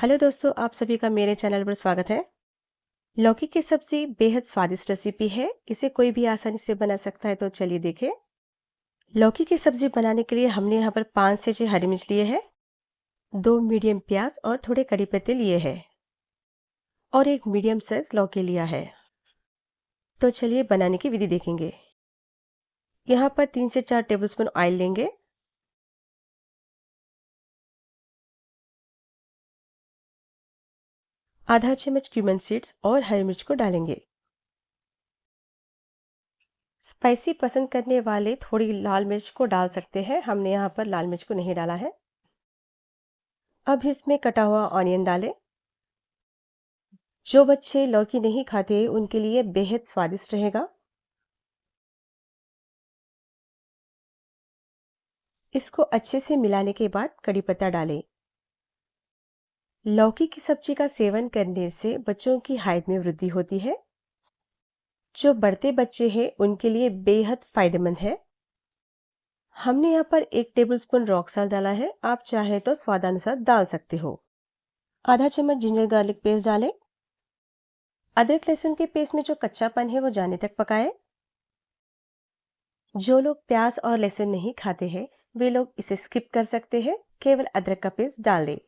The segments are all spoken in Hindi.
हेलो दोस्तों, आप सभी का मेरे चैनल पर स्वागत है। लौकी की सब्जी बेहद स्वादिष्ट रेसिपी है। इसे कोई भी आसानी से बना सकता है, तो चलिए देखें। लौकी की सब्जी बनाने के लिए हमने यहाँ पर 5 से 6 हरी मिर्च लिए हैं, 2 मीडियम प्याज और थोड़े कड़ी पत्ते लिए हैं और एक मीडियम साइज लौकी लिया है। तो चलिए बनाने की विधि देखेंगे। यहाँ पर 3 से 4 टेबलस्पून ऑयल लेंगे। आधा चम्मच क्यूमिन सीड्स और हरी मिर्च को डालेंगे। स्पाइसी पसंद करने वाले थोड़ी लाल मिर्च को डाल सकते हैं। हमने यहाँ पर लाल मिर्च को नहीं डाला है। अब इसमें कटा हुआ ऑनियन डालें। जो बच्चे लौकी नहीं खाते उनके लिए बेहद स्वादिष्ट रहेगा। इसको अच्छे से मिलाने के बाद कड़ी पत्ता डालें। लौकी की सब्जी का सेवन करने से बच्चों की हाइट में वृद्धि होती है। जो बढ़ते बच्चे हैं उनके लिए बेहद फायदेमंद है। हमने यहाँ पर 1 टेबलस्पून रॉक साल्ट डाला है। आप चाहे तो स्वादानुसार डाल सकते हो। आधा चम्मच जिंजर गार्लिक पेस्ट डालें। अदरक लहसुन के पेस्ट में जो कच्चापन है वो जाने तक पकाएं। जो लोग प्याज और लहसुन नहीं खाते हैं वे लोग इसे स्किप कर सकते हैं, केवल अदरक का पेस्ट डाल दें।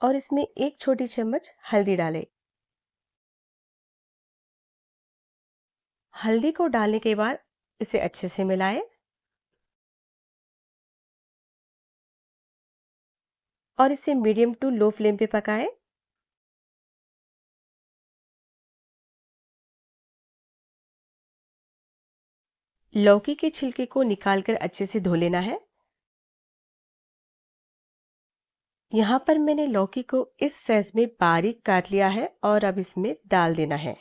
और इसमें 1 छोटी चम्मच हल्दी डालें। हल्दी को डालने के बाद इसे अच्छे से मिलाएं और इसे मीडियम टू लो फ्लेम पे पकाएं। लौकी के छिलके को निकालकर अच्छे से धो लेना है। यहाँ पर मैंने लौकी को इस साइज में बारीक काट लिया है और अब इसमें डाल देना है।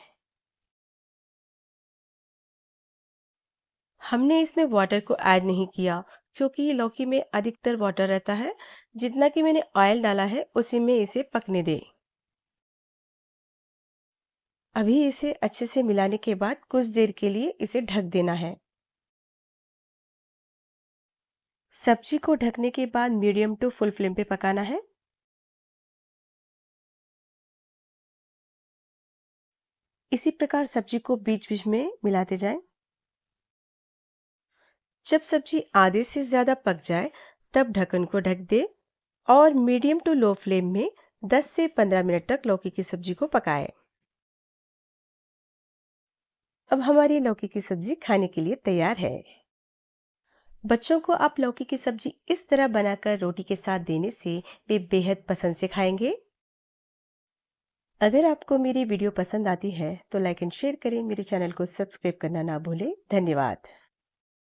हमने इसमें वाटर को ऐड नहीं किया क्योंकि लौकी में अधिकतर वाटर रहता है। जितना कि मैंने ऑयल डाला है उसी में इसे पकने दें। अभी इसे अच्छे से मिलाने के बाद कुछ देर के लिए इसे ढक देना है। सब्जी को ढकने के बाद मीडियम टू फुल फ्लेम पे पकाना है। इसी प्रकार सब्जी को बीच-बीच में मिलाते जाएं। जब सब्जी आधे से ज्यादा पक जाए तब ढक्कन को ढक दें और मीडियम टू लो फ्लेम में 10 से 15 मिनट तक लौकी की सब्जी को पकाएं। अब हमारी लौकी की सब्जी खाने के लिए तैयार है। बच्चों को आप लौकी की सब्जी इस तरह बनाकर रोटी के साथ देने से वे बेहद पसंद से खाएंगे। अगर आपको मेरी वीडियो पसंद आती है तो लाइक एंड शेयर करें। मेरे चैनल को सब्सक्राइब करना ना भूलें। धन्यवाद।